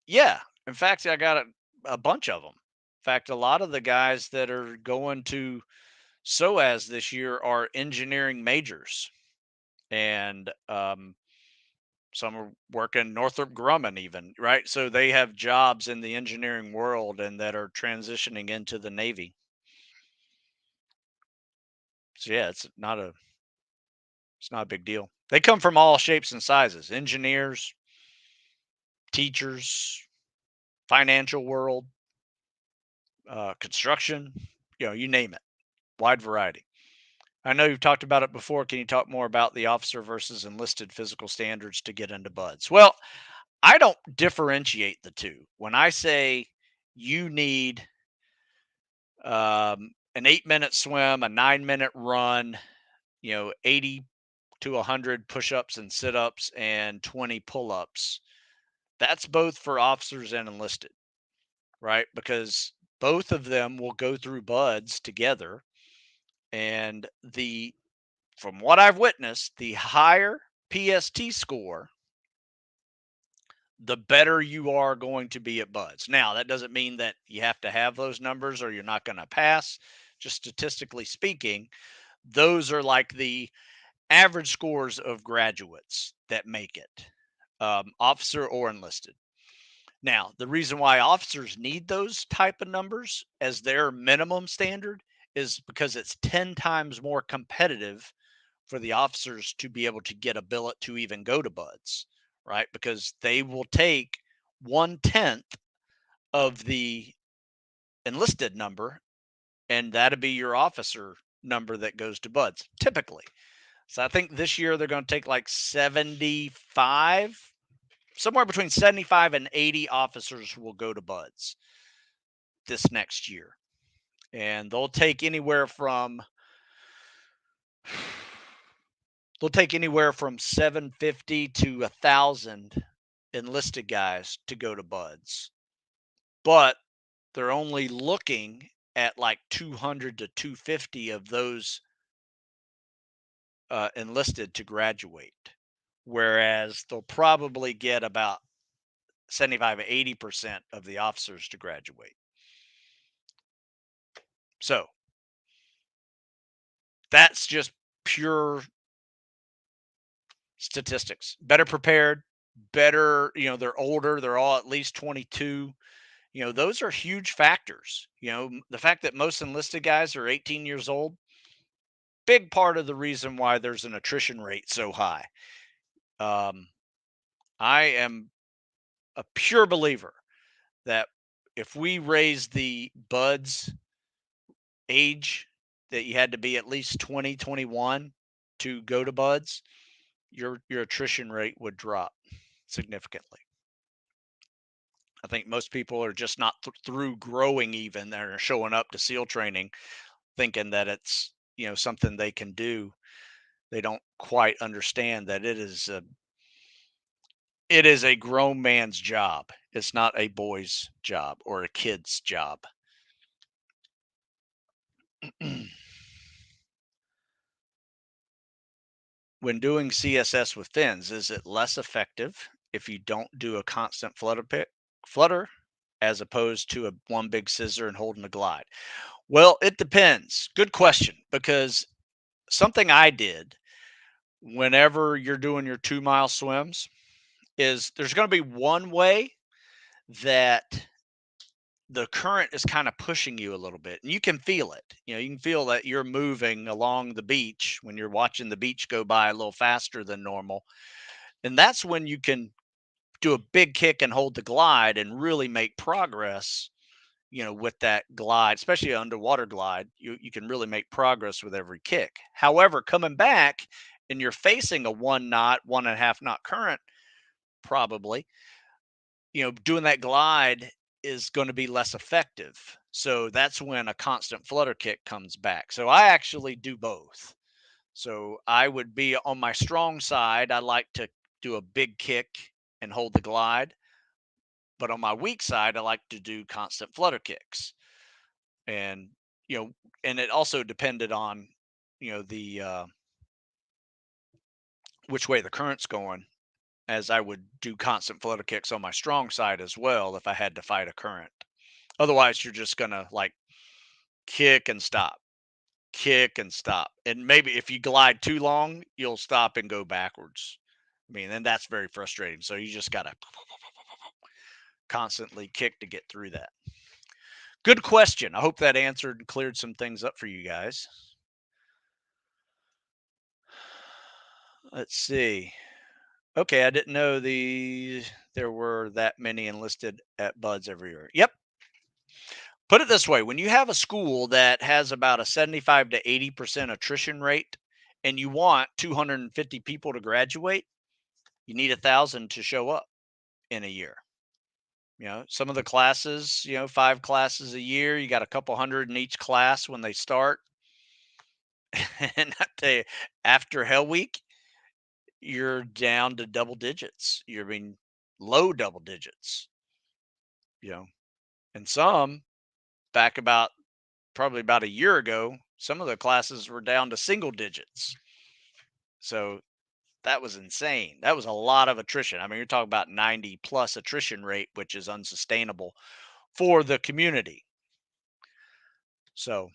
yeah, in fact, I got a bunch of them. In fact, a lot of the guys that are going to SOAS this year are engineering majors, and some are working Northrop Grumman, even, right? So they have jobs in the engineering world and that are transitioning into the Navy. So yeah, it's not a big deal. They come from all shapes and sizes: engineers, teachers, financial world, construction, you name it, wide variety. I know you've talked about it before. Can you talk more about the officer versus enlisted physical standards to get into buds? Well, I don't differentiate the two. When I say you need an 8-minute swim, a 9-minute run, 80 to 100 push ups and sit ups, and 20 pull ups, that's both for officers and enlisted, right? Because both of them will go through buds together. And from what I've witnessed, the higher PST score, the better you are going to be at buds. Now, that doesn't mean that you have to have those numbers or you're not going to pass. Just statistically speaking, those are like the average scores of graduates that make it, officer or enlisted. Now, the reason why officers need those type of numbers as their minimum standard is because it's 10 times more competitive for the officers to be able to get a billet to even go to buds, right? Because they will take 1/10 of the enlisted number, and that'll be your officer number that goes to buds typically. So I think this year they're going to take like 75, somewhere between 75 and 80 officers will go to buds this next year. And they'll take anywhere from 750 to 1,000 enlisted guys to go to buds. But they're only looking at like 200 to 250 of those enlisted to graduate, whereas they'll probably get about 75 to 80% of the officers to graduate. So that's just pure statistics. Better prepared, better, they're older, they're all at least 22. Those are huge factors. The fact that most enlisted guys are 18 years old, big part of the reason why there's an attrition rate so high. Um, I am a pure believer that if we raise the buds age, that you had to be at least 20, 21 to go to buds, your attrition rate would drop significantly. I think most people are just not through growing even. They're showing up to SEAL training thinking that it's, something they can do. They don't quite understand that it is a grown man's job. It's not a boy's job or a kid's job. When doing CSS with fins, is it less effective if you don't do a constant flutter as opposed to a one big scissor and holding the glide? Well, it depends. Good question. Because something I did whenever you're doing your 2-mile swims is there's going to be one way that the current is kind of pushing you a little bit and you can feel it. You can feel that you're moving along the beach when you're watching the beach go by a little faster than normal. And that's when you can do a big kick and hold the glide and really make progress, with that glide, especially an underwater glide. You can really make progress with every kick. However, coming back and you're facing a 1 knot, 1.5 knot current, probably, doing that glide is going to be less effective. So that's when a constant flutter kick comes back. So I actually do both. So I would be on my strong side. I like to do a big kick and hold the glide. But on my weak side, I like to do constant flutter kicks. And, and it also depended on, the which way the current's going, as I would do constant flutter kicks on my strong side as well if I had to fight a current. Otherwise, you're just gonna like kick and stop. And maybe if you glide too long, you'll stop and go backwards. I mean, and that's very frustrating. So you just gotta constantly kick to get through that. Good question. I hope that answered and cleared some things up for you guys. Let's see. Okay, I didn't know there were that many enlisted at Buds every year. Yep. Put it this way, when you have a school that has about a 75 to 80% attrition rate and you want 250 people to graduate, you need 1,000 to show up in a year. Some of the classes, 5 classes a year, you got a couple hundred in each class when they start. And I tell you, after Hell Week, you're down to double digits. You're being low double digits, you know, and some back about probably about a year ago, some of the classes were down to single digits. So that was insane. That was a lot of attrition. I mean, you're talking about 90 plus attrition rate, which is unsustainable for the community. So,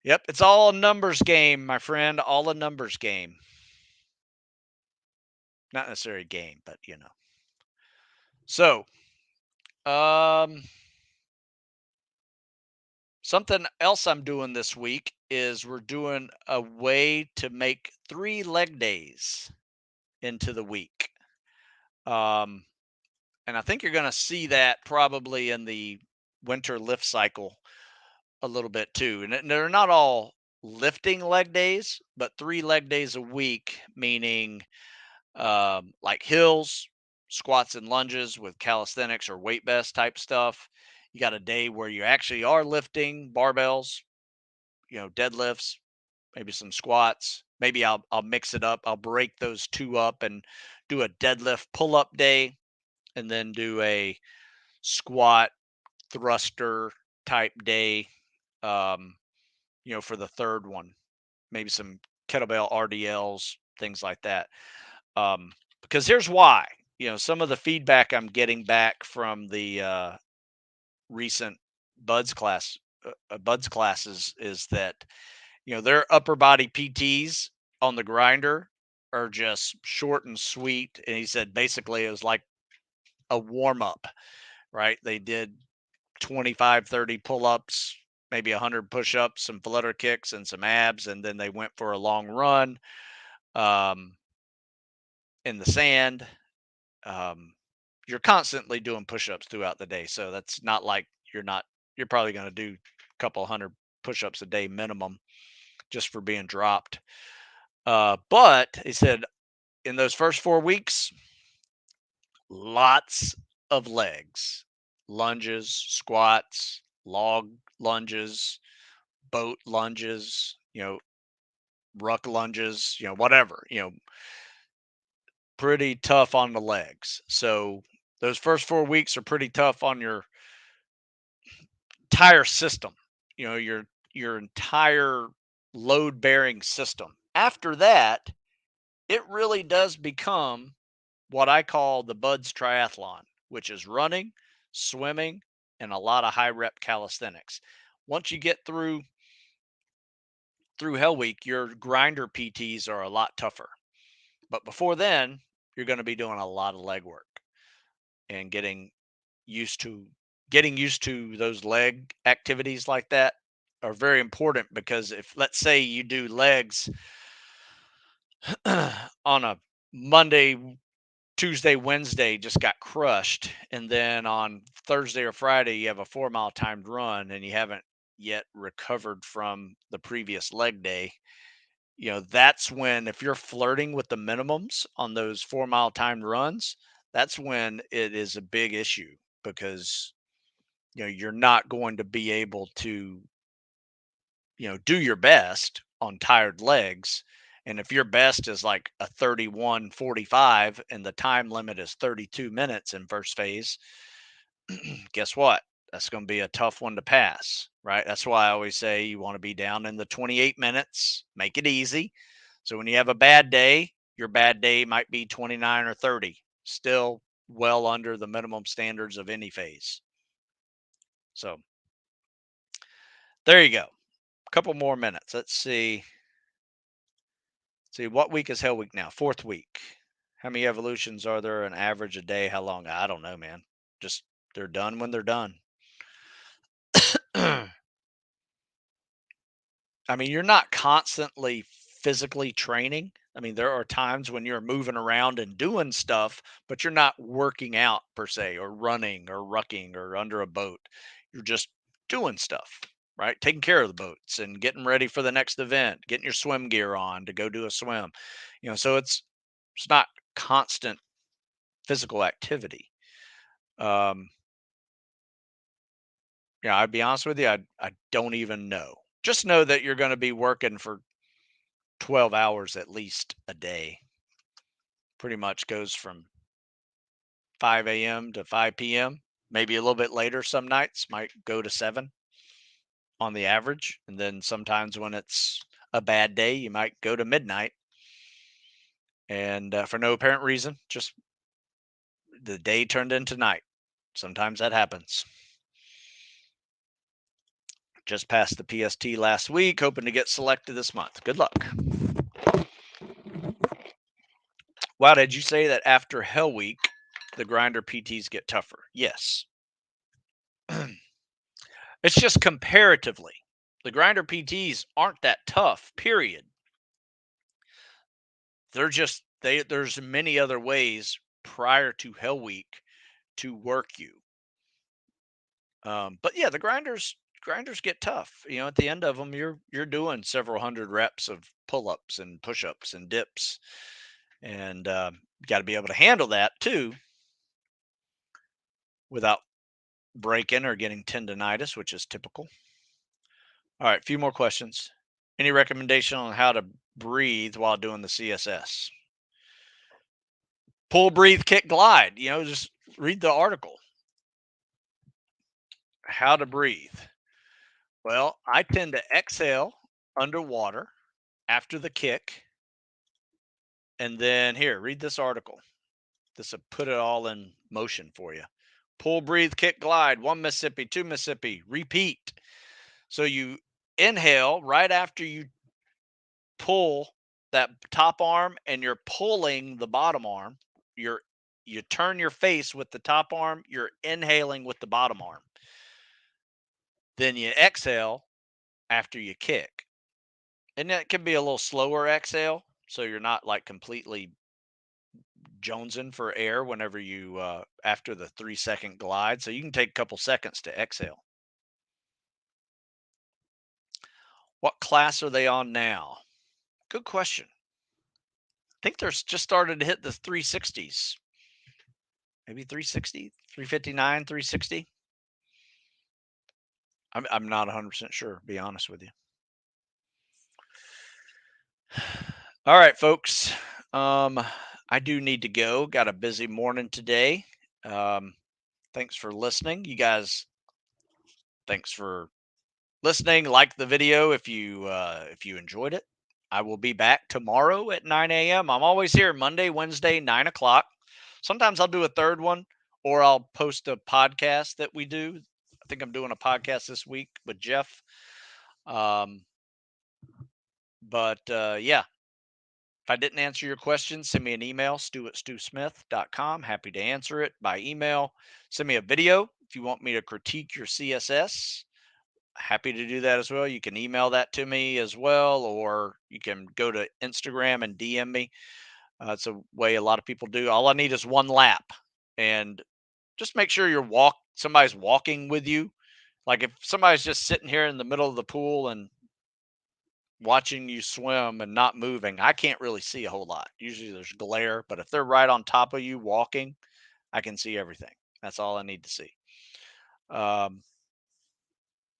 yep, it's all a numbers game, my friend. All a numbers game. Not necessarily a game, but So, um, something else I'm doing this week is we're doing a way to make 3 leg days into the week. Um, and I think you're going to see that probably in the winter lift cycle a little bit too. And they're not all lifting leg days, but 3 leg days a week, meaning like hills, squats and lunges with calisthenics or weight vest type stuff. You got a day where you actually are lifting barbells, deadlifts, maybe some squats. Maybe I'll mix it up. I'll break those two up and do a deadlift pull up day and then do a squat thruster type day for the third one. Maybe some kettlebell RDLs, things like that. Because here's why. Some of the feedback I'm getting back from the recent Buds classes is that their upper body PTs on the grinder are just short and sweet. And he said basically it was like a warm up, right? They did 25, 30 pull ups, maybe 100 push ups, some flutter kicks, and some abs. And then they went for a long run um, in the sand. Um, you're constantly doing push ups throughout the day. So that's not like you're probably going to do a couple hundred push ups a day minimum just for being dropped. But he said in those first 4 weeks, Lots of legs, lunges, squats, log lunges, boat lunges, ruck lunges, whatever, pretty tough on the legs. So those first 4 weeks are pretty tough on your entire system, your entire load bearing system. After that, it really does become what I call the Buds Triathlon, which is running, swimming, and a lot of high rep calisthenics. Once you get through Hell Week, your grinder PTs are a lot tougher. But before then, you're going to be doing a lot of leg work and used to getting used to those leg activities like that are very important, because if, let's say, you do legs on a Monday, Tuesday, Wednesday, just got crushed, and then on Thursday or Friday you have a 4 mile timed run and you haven't yet recovered from the previous leg day, that's when, if you're flirting with the minimums on those 4 mile timed runs, that's when it is a big issue, because you're not going to be able to do your best on tired legs. And if your best is like a 31:45 and the time limit is 32 minutes in first phase, guess what? That's going to be a tough one to pass, right? That's why I always say you want to be down in the 28 minutes, make it easy. So when you have a bad day, your bad day might be 29 or 30, still well under the minimum standards of any phase. So there you go. A couple more minutes. Let's see. See, what week is Hell Week now? Fourth week. How many evolutions are there? An average a day? How long? I don't know, man. Just they're done when they're done. I mean, you're not constantly physically training. I mean, there are times when you're moving around and doing stuff, but you're not working out per se, or running, or rucking, or under a boat. You're just doing stuff, right? Taking care of the boats and getting ready for the next event, getting your swim gear on to go do a swim. So it's not constant physical activity. Um, yeah, I'd be honest with you, I don't even know. Just know that you're going to be working for 12 hours at least a day. Pretty much goes from 5 a.m. to 5 p.m. Maybe a little bit later. Some nights might go to 7 on the average. And then sometimes when it's a bad day, you might go to midnight. And for no apparent reason, just the day turned into night. Sometimes that happens. Just passed the PST last week, hoping to get selected this month. Good luck. Wow, did you say that after Hell Week, the grinder PTs get tougher? Yes. It's just comparatively. The grinder PTs aren't that tough, period. There's many other ways prior to Hell Week to work you. But yeah, the grinders get tough. At the end of them, you're doing several hundred reps of pull-ups and push-ups and dips, and you got to be able to handle that too without breaking or getting tendonitis, which is typical. All right, a few more questions. Any recommendation on how to breathe while doing the CSS? Pull, breathe, kick, glide. Just read the article. How to breathe. Well, I tend to exhale underwater after the kick. And then here, read this article. This will put it all in motion for you. Pull, breathe, kick, glide. 1 Mississippi, 2 Mississippi. Repeat. So you inhale right after you pull that top arm, and you're pulling the bottom arm. You turn your face with the top arm, you're inhaling with the bottom arm. Then you exhale after you kick. And that can be a little slower exhale, so you're not like completely jonesing for air whenever you after the 3-second glide. So you can take a couple seconds to exhale. What class are they on now? Good question. I think they're just started to hit the 360s. maybe 360, 359, 360. I'm not 100% sure, be honest with you. All right, folks. Um, I do need to go. Got a busy morning today. Um, thanks for listening. You guys, thanks for listening. Like the video if you enjoyed it. I will be back tomorrow at 9 a.m. I'm always here Monday, Wednesday, 9 o'clock. Sometimes I'll do a third one, or I'll post a podcast that we do. I think I'm doing a podcast this week with Jeff. Um, but yeah, if I didn't answer your question, send me an email, stu@stewsmith.com. Happy to answer it by email. Send me a video if you want me to critique your CSS. Happy to do that as well. You can email that to me as well, or you can go to Instagram and DM me. It's a way a lot of people do. All I need is one lap, and just make sure somebody's walking with you. Like if somebody's just sitting here in the middle of the pool and watching you swim and not moving, I can't really see a whole lot. Usually there's glare, but if they're right on top of you walking, I can see everything. That's all I need to see. Um,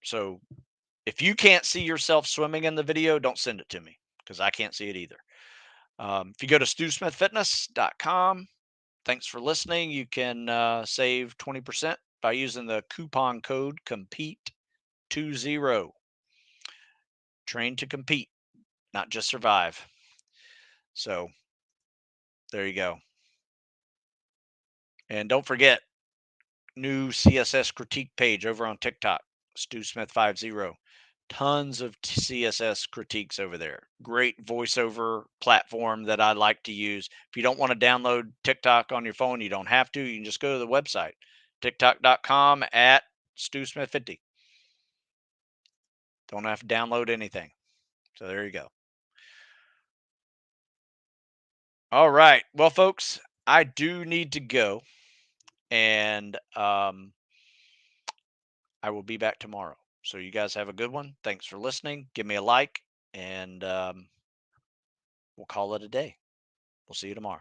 so if you can't see yourself swimming in the video, don't send it to me because I can't see it either. If you go to stewsmithfitness.com, thanks for listening. You can save 20% by using the coupon code COMPETE20. Train to compete, not just survive. So there you go. And don't forget, new CSS critique page over on TikTok, StewSmith50. Tons of CSS critiques over there. Great voiceover platform that I like to use. If you don't want to download TikTok on your phone, you don't have to. You can just go to the website, tiktok.com at StewSmith50. Don't have to download anything. So there you go. All right. Well, folks, I do need to go. And I will be back tomorrow. So you guys have a good one. Thanks for listening. Give me a like, and we'll call it a day. We'll see you tomorrow.